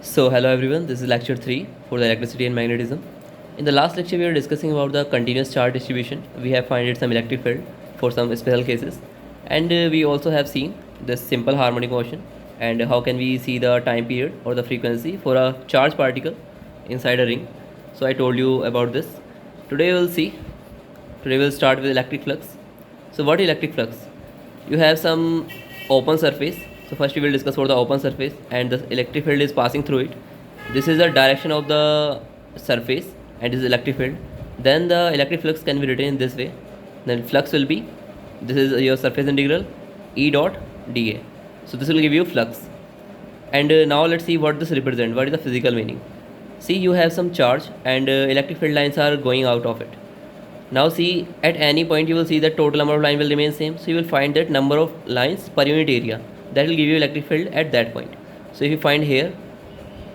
So hello everyone, this is lecture 3 for the electricity and magnetism. In the last lecture we were discussing about the continuous charge distribution. We have found some electric field for some special cases, and we also have seen this simple harmonic motion and how can we see the time period or the frequency for a charged particle inside a ring. So I told you about this. Today we'll start with electric flux. So what is electric flux? You have some open surface. So first we will discuss about the open surface and the electric field is passing through it. This is the direction of the surface and this is electric field. Then the electric flux can be written in this way. Then flux will be, this is your surface integral E dot dA. So this will give you flux. And now let's see what this represents. What is the physical meaning? See, you have some charge and electric field lines are going out of it. Now see, at any point you will see that total number of lines will remain same. So you will find that number of lines per unit area. That will give you electric field at that point. So if you find here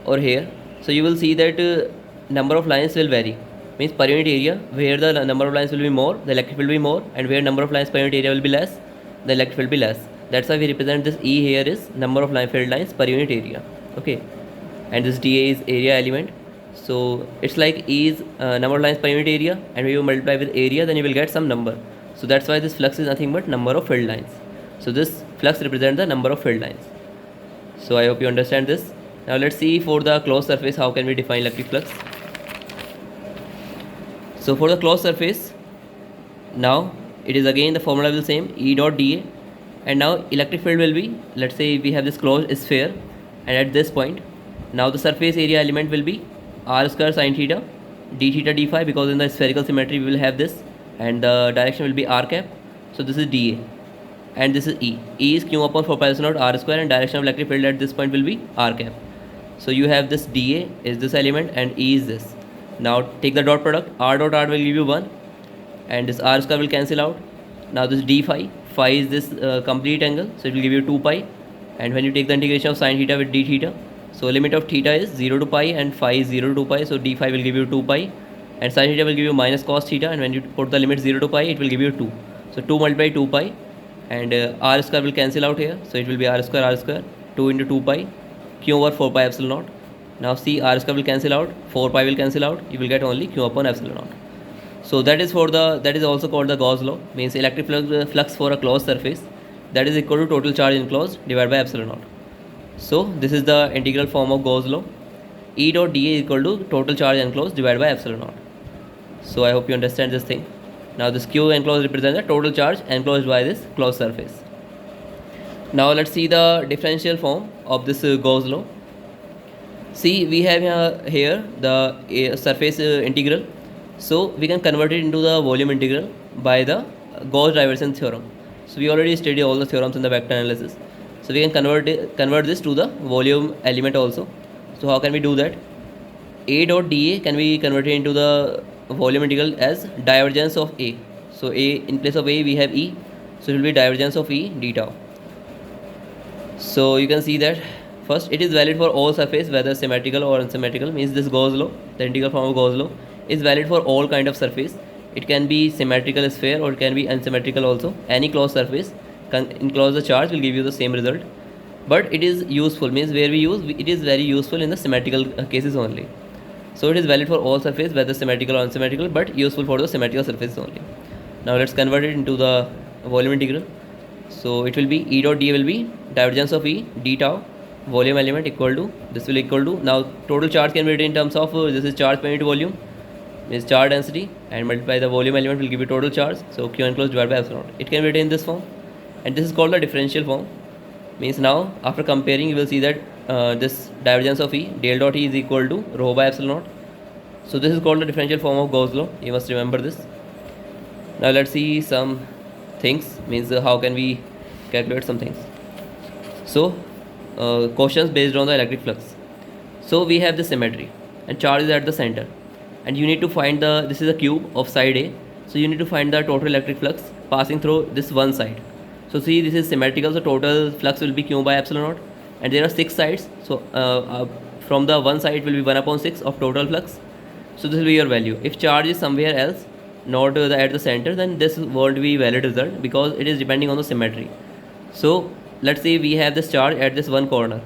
or here, so you will see that number of lines will vary. Means per unit area, where the number of lines will be more, the electric field will be more, and where number of lines per unit area will be less, the electric field will be less. That's why we represent this E here is number of field lines per unit area. Okay, and this dA is area element. So it's like E is number of lines per unit area, and when you multiply with area, then you will get some number. So that's why this flux is nothing but number of field lines. So this flux represents the number of field lines. So I hope you understand this. Now let's see for the closed surface how can we define electric flux. So for the closed surface, now it is again the formula will be same, E dot dA, and now electric field will be, let's say we have this closed sphere, and at this point now the surface area element will be r square sine theta d theta d phi, because in the spherical symmetry we will have this, and the direction will be r cap. So this is dA and this is E. E is q upon 4 pi epsilon naught r square, and direction of electric field at this point will be r cap. So you have this dA is this element and E is this. Now take the dot product, r dot r will give you 1 and this r square will cancel out. Now this d phi, phi is this complete angle, so it will give you 2 pi, and when you take the integration of sine theta with d theta, so limit of theta is 0 to pi and phi is 0 to 2 pi, so d phi will give you 2 pi and sine theta will give you minus cos theta, and when you put the limit 0 to pi it will give you 2. So 2 multiplied 2 pi, and r square will cancel out here, so it will be r square 2 into 2 pi q over 4 pi epsilon naught. Now see, r square will cancel out, 4 pi will cancel out, you will get only q upon epsilon naught. So that is also called the Gauss law, means electric flux for a closed surface, that is equal to total charge enclosed divided by epsilon naught. So this is the integral form of Gauss law. E dot dA is equal to total charge enclosed divided by epsilon naught. So I hope you understand this thing. Now this Q enclosed represents the total charge enclosed by this closed surface. Now let's see the differential form of this Gauss law. See, we have here the surface integral. So we can convert it into the volume integral by the Gauss divergence theorem. So we already studied all the theorems in the vector analysis. So we can convert this to the volume element also. So how can we do that? A dot dA can be converted into the volume integral as divergence of A. So A, in place of A we have E, so it will be divergence of E d tau. So you can see that first it is valid for all surface, whether symmetrical or unsymmetrical, means this Gauss law, the integral form of Gauss law, is valid for all kind of surface. It can be symmetrical sphere or it can be unsymmetrical also. Any closed surface can enclose the charge will give you the same result. But it is useful, means where we use it is very useful in the symmetrical cases only. So it is valid for all surface, whether symmetrical or unsymmetrical, but useful for the symmetrical surfaces only. Now let's convert it into the volume integral. So it will be E dot dA will be divergence of E d tau volume element equal to, this will equal to, now total charge can be written in terms of this is charge per unit volume, is charge density, and multiply the volume element will give you total charge, so Q enclosed divided by epsilon naught. It can be written in this form, and this is called the differential form. Means now after comparing you will see that this divergence of E del dot E is equal to rho by epsilon naught. So this is called the differential form of Gauss law, you must remember this. Now let's see some things, means how can we calculate some things. So questions based on the electric flux. So we have the symmetry and charge is at the center, and you need to find the, this is a cube of side A, so you need to find the total electric flux passing through this one side. So see, this is symmetrical, so total flux will be q by epsilon naught, and there are 6 sides, so from the one side will be 1 upon 6 of total flux. So this will be your value. If charge is somewhere else, not at the center, then this won't be valid result because it is depending on the symmetry. So let's say we have this charge at this one corner.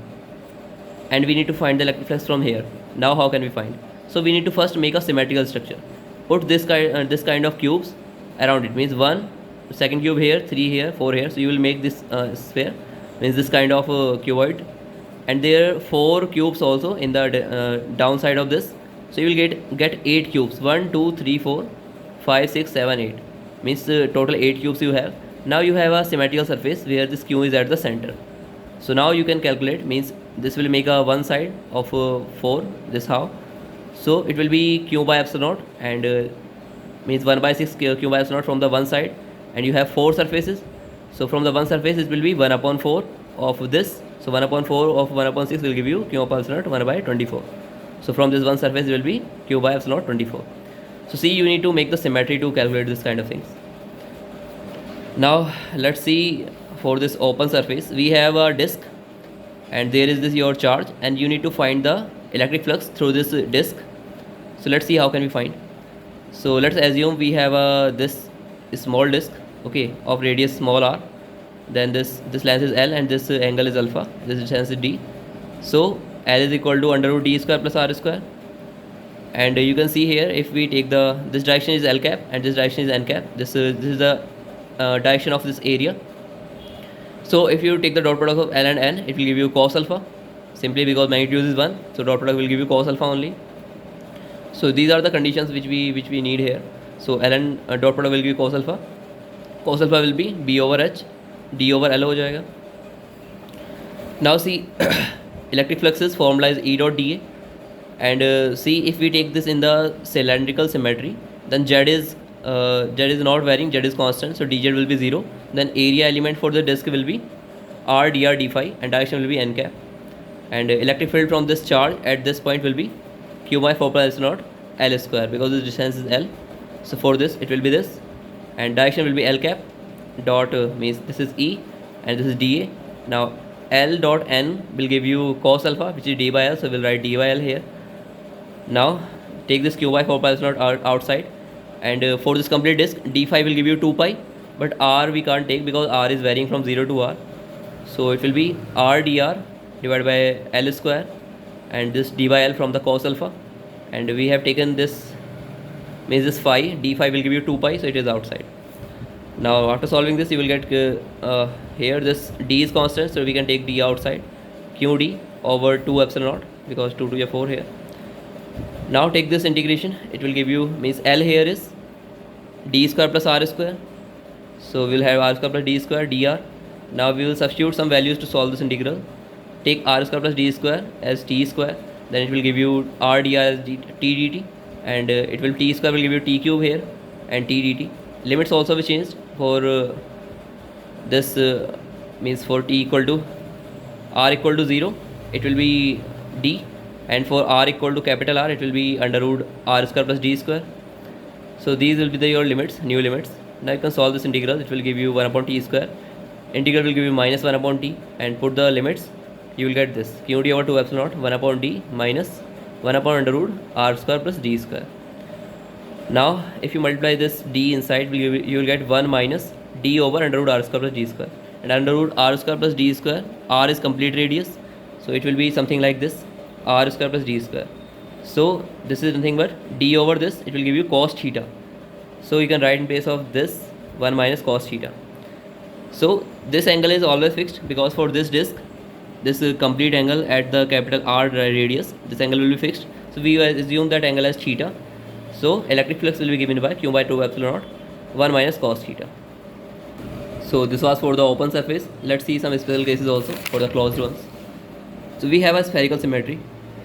and we need to find the electric flux from here. Now how can we find? So we need to first make a symmetrical structure. Put this kind of cubes around it, means one second cube here, 3 here, 4 here. So you will make this sphere, means this kind of cuboid, and there are 4 cubes also in the downside of this. So you will get 8 cubes, 1 2 3 4 5 6 7 8, means total 8 cubes you have. Now you have a symmetrical surface where this cube is at the center. So now you can calculate, means this will make a one side of 4, this how. So it will be q by epsilon naught, and means 1 by 6 q by epsilon naught from the one side, and you have 4 surfaces. So from the one surface it will be 1 upon 4 of this. So 1 upon 4 of 1 upon 6 will give you q upon epsilon naught 1 by 24. So from this one surface it will be q by epsilon naught 24. So see, you need to make the symmetry to calculate this kind of things. Now let's see, for this open surface we have a disk, and there is this your charge, and you need to find the electric flux through this disk. So let's see how can we find. So let's assume we have this small disk, okay, of radius small r, then this length is L, and this angle is alpha, this distance is d. So L is equal to under root d square plus r square, and you can see here, if we take this direction is L cap and this direction is n cap, this is the direction of this area. So if you take the dot product of L and N, it will give you cos alpha, simply because magnitude is 1, so dot product will give you cos alpha only. So these are the conditions which we need here. So L and dot product will give you cos alpha. Cos alpha will be b over h, d over L हो जाएगा. Now see, electric flux is formula is E dot dA, and see, if we take this in the cylindrical symmetry, then Z is not varying, Z is constant, so dz will be 0. Then area element for the disk will be r dr d phi, and direction will be n cap, and electric field from this charge at this point will be q by 4 pi epsilon naught L square, because the distance is L. So for this it will be this, and direction will be L cap dot means this is E and this is dA. Now L dot N will give you cos alpha, which is d by L, so we'll write d by L here. Now take this q by 4 pi epsilon naught outside, and for this complete disk d phi will give you 2 pi, but r we can't take because r is varying from 0 to r. So it will be r dr divided by L square, and this d by L from the cos alpha, and we have taken this, means this phi, d phi will give you 2 pi, so it is outside. Now after solving this you will get here this d is constant, so we can take d outside, qd over 2 epsilon naught, because 2 to 4 here. Now take this integration, it will give you, means L here is d square plus r square, so we'll have r square plus d square dr. Now we will substitute some values to solve this integral. Take r square plus d square as t square, then it will give you r dr as t dt, and it will t square will give you t cube here and t dt. Limits also will change for this means for t equal to r equal to 0 it will be d, and for r equal to capital R it will be under root r square plus d square. So these will be your limits, new limits. Now you can solve this integral, it will give you 1 upon t square, integral will give you minus 1 upon t, and put the limits, you will get this qd over 2 epsilon naught 1 upon d minus 1 upon under root r square plus d square. Now if you multiply this d inside, you will get 1 minus d over under root r square plus d square, and under root r square plus d square, r is complete radius, so it will be something like this, r square plus d square. So this is nothing but d over this, it will give you cos theta, so you can write in place of this 1 minus cos theta. So this angle is always fixed, because for this disk, this complete angle at the capital R radius, this angle will be fixed, so we assume that angle as theta. So electric flux will be given by q by 2 epsilon naught 1 minus cos theta. So this was for the open surface. Let's see some special cases also for the closed ones. So we have a spherical symmetry,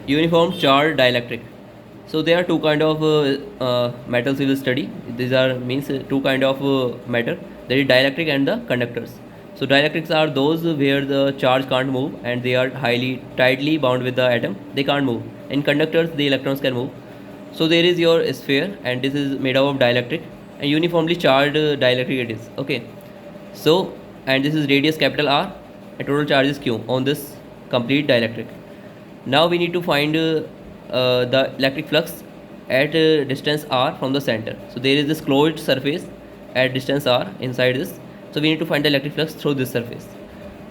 uniform charge dielectric. So there are two kind of metals we will study. These are means two kind of matter, that is dielectric and the conductors. So dielectrics are those where the charge can't move and they are highly tightly bound with the atom, they can't move. In conductors the electrons can move. So there is your sphere, and this is made up of dielectric, and uniformly charged dielectric it is, okay. So, and this is radius capital R, and total charge is q on this complete dielectric. Now we need to find the electric flux at distance r from the center. So there is this closed surface at distance r inside this, so we need to find the electric flux through this surface.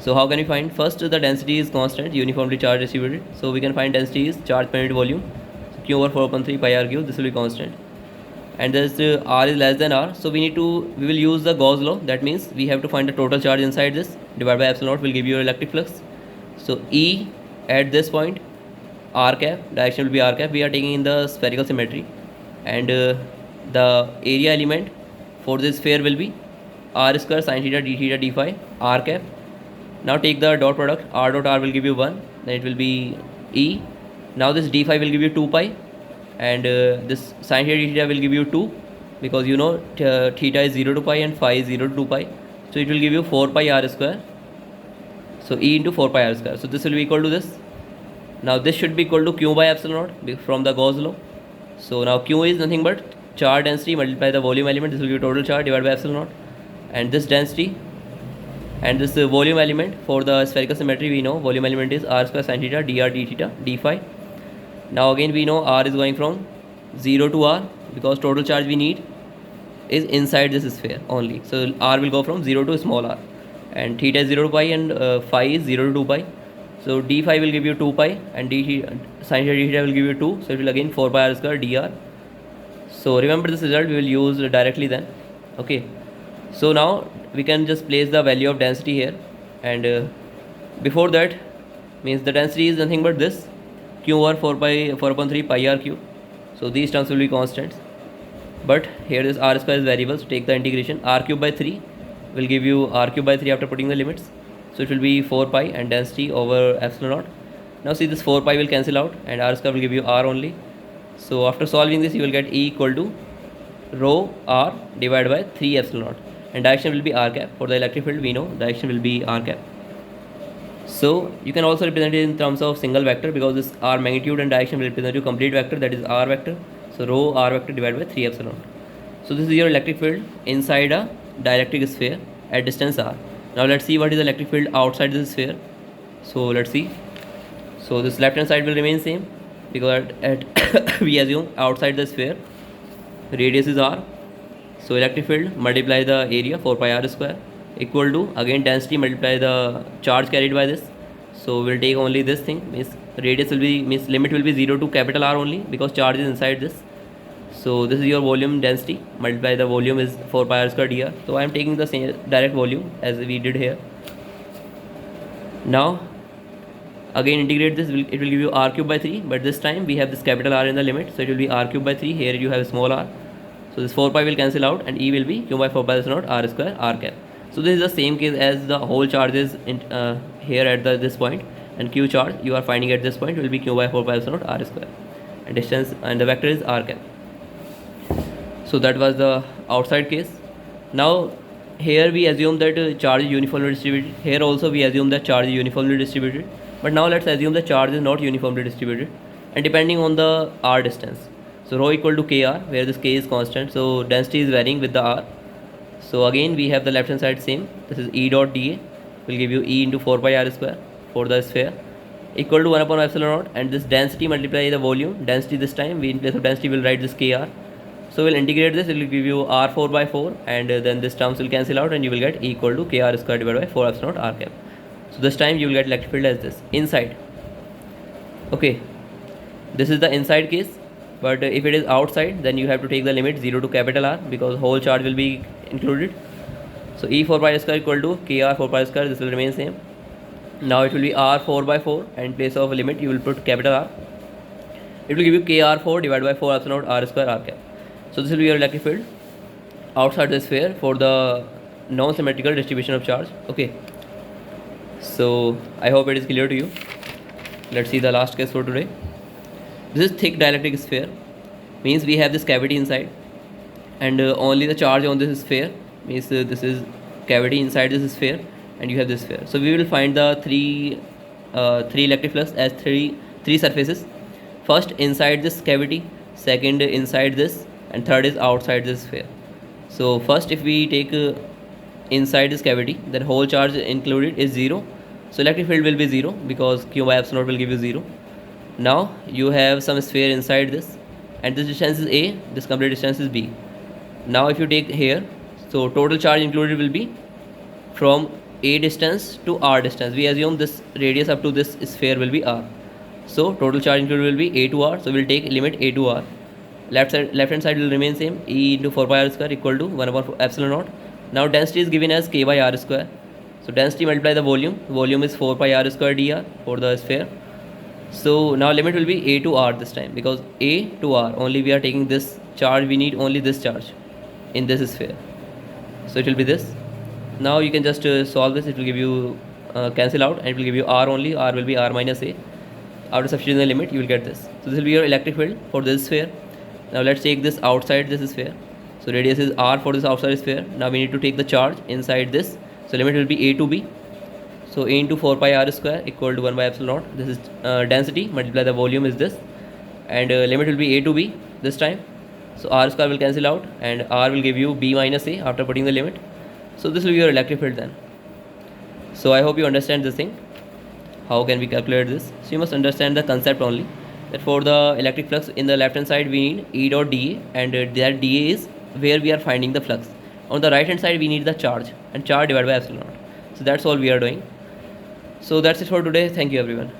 So how can we find? First, the density is constant, uniformly charged distributed. So we can find density is charge per unit volume. So Q over 4.3 pi r cube, this will be constant. And this r is less than r. So we will use the Gauss law. That means we have to find the total charge inside this, divided by epsilon naught will give you your electric flux. So E at this point, r cap, direction will be r cap. We are taking in the spherical symmetry. And the area element for this sphere will be r square sin theta d theta d phi r cap. Now take the dot product, r dot r will give you 1, then it will be E. Now this d phi will give you 2 pi, and this sin theta d theta will give you 2, because you know theta is 0 to pi and phi is 0 to 2 pi. So it will give you 4 pi r square. So E into 4 pi r square. So this will be equal to this. Now this should be equal to Q by epsilon naught from the Gauss law. So now Q is nothing but charge density multiplied the volume element. This will give total charge divided by epsilon naught. And this density and this volume element for the spherical symmetry, we know volume element is r square sin theta dr d theta d phi. Now again we know r is going from 0 to r, because total charge we need is inside this sphere only. So r will go from 0 to small r, and theta is 0 to pi and phi is 0 to 2 pi. So d phi will give you 2 pi and d sin theta d theta will give you 2. So it will again 4 pi r square dr. So remember this result we will use directly then. Okay. So now we can just place the value of density here, and before that, means the density is nothing but this Q over 4.3 pi r cube. So these terms will be constants, but here this r square is variable, so take the integration. R cube by 3 will give you r cube by 3 after putting the limits. So it will be 4 pi and density over epsilon naught. Now see, this 4 pi will cancel out and r square will give you r only. So after solving this, you will get E equal to rho r divided by 3 epsilon naught, and direction will be r cap. For the electric field, we know direction will be r cap. So you can also represent it in terms of single vector, because this r magnitude and direction will represent you complete vector, that is r vector. So rho r vector divided by 3 epsilon. So this is your electric field inside a dielectric sphere at distance r. Now let's see what is the electric field outside this sphere. So let's see. So this left hand side will remain same, because at we assume outside the sphere radius is r. So electric field multiply the area 4 pi r square equal to again density multiply the charge carried by this. So we'll take only this thing, means radius will be, means limit will be 0 to capital R only, because charge is inside this. So this is your volume density multiply the volume is 4 pi r square dr. So I am taking the same direct volume as we did here. Now again integrate this, it will give you r cube by 3, but this time we have this capital R in the limit, so it will be r cube by 3. Here you have small r, so this 4 pi will cancel out and E will be Q by 4 pi epsilon naught r square r cap. So this is the same case as the whole charge is here at this point, and Q charge you are finding at this point will be Q by 4 pi epsilon naught r square, and distance and the vector is r cap. So that was the outside case. Now here we assume that charge is uniformly distributed. Here also we assume that charge is uniformly distributed, but now let's assume the charge is not uniformly distributed, and depending on the r distance. So rho equal to kr, where this k is constant, so density is varying with the r. So again we have the left hand side same, this is E dot dA will give you E into 4 pi r square for the sphere equal to 1 upon epsilon naught, and this density multiply the volume density. This time we in place of density will write this kr. So we'll integrate this, it will give you r4 by 4, and then this terms will cancel out and you will get E equal to kr square divided by 4 epsilon naught r cap. So this time you will get electric field as this inside. Okay, this is the inside case, but if it is outside, then you have to take the limit 0 to capital R, because whole charge will be included. So E 4 pi square equal to kr 4 pi square, this will remain same. Now it will be r 4 by 4, and in place of a limit you will put capital R. It will give you kr4 divided by 4 epsilon naught r square r cap. So this will be your electric field outside the sphere for the non-symmetrical distribution of charge. Okay, so I hope it is clear to you. Let's see the last case for today. This is thick dielectric sphere, means we have this cavity inside, and only the charge on this sphere, means this is cavity inside this sphere, and you have this sphere. So we will find the three electric flux as three surfaces. First inside this cavity, second inside this, and third is outside this sphere. So first if we take inside this cavity, then whole charge included is 0. So electric field will be 0, because Q by epsilon naught will give you 0. Now you have some sphere inside this, and this distance is a, this complete distance is b. Now if you take here, so total charge included will be from a distance to r distance. We assume this radius up to this sphere will be r. So total charge included will be a to r. So we'll take limit a to r. Left hand side will remain same, E into 4 pi r square equal to 1 over epsilon naught. Now density is given as k by r square. So density multiply the volume. Volume is 4 pi r square dr for the sphere. So now limit will be a to r this time, because a to r only we are taking this charge, we need only this charge in this sphere. So it will be this. Now you can just solve this. It will give you cancel out, and it will give you r only. R will be r minus a. After substituting the limit, you will get this. So this will be your electric field for this sphere. Now let's take this outside this sphere. So radius is r for this outside sphere. Now we need to take the charge inside this. So limit will be a to b. So a into 4 pi r square equal to 1 by epsilon naught. This is density multiply the volume is this, and limit will be a to b this time. So r square will cancel out, and r will give you b minus a after putting the limit. So this will be your electric field then. So I hope you understand this thing. How can we calculate this? So you must understand the concept only, that for the electric flux in the left hand side we need E dot dA, and that dA is where we are finding the flux. On the right hand side we need the charge, and charge divided by epsilon naught. So that's all we are doing. So that's it for today. Thank you everyone.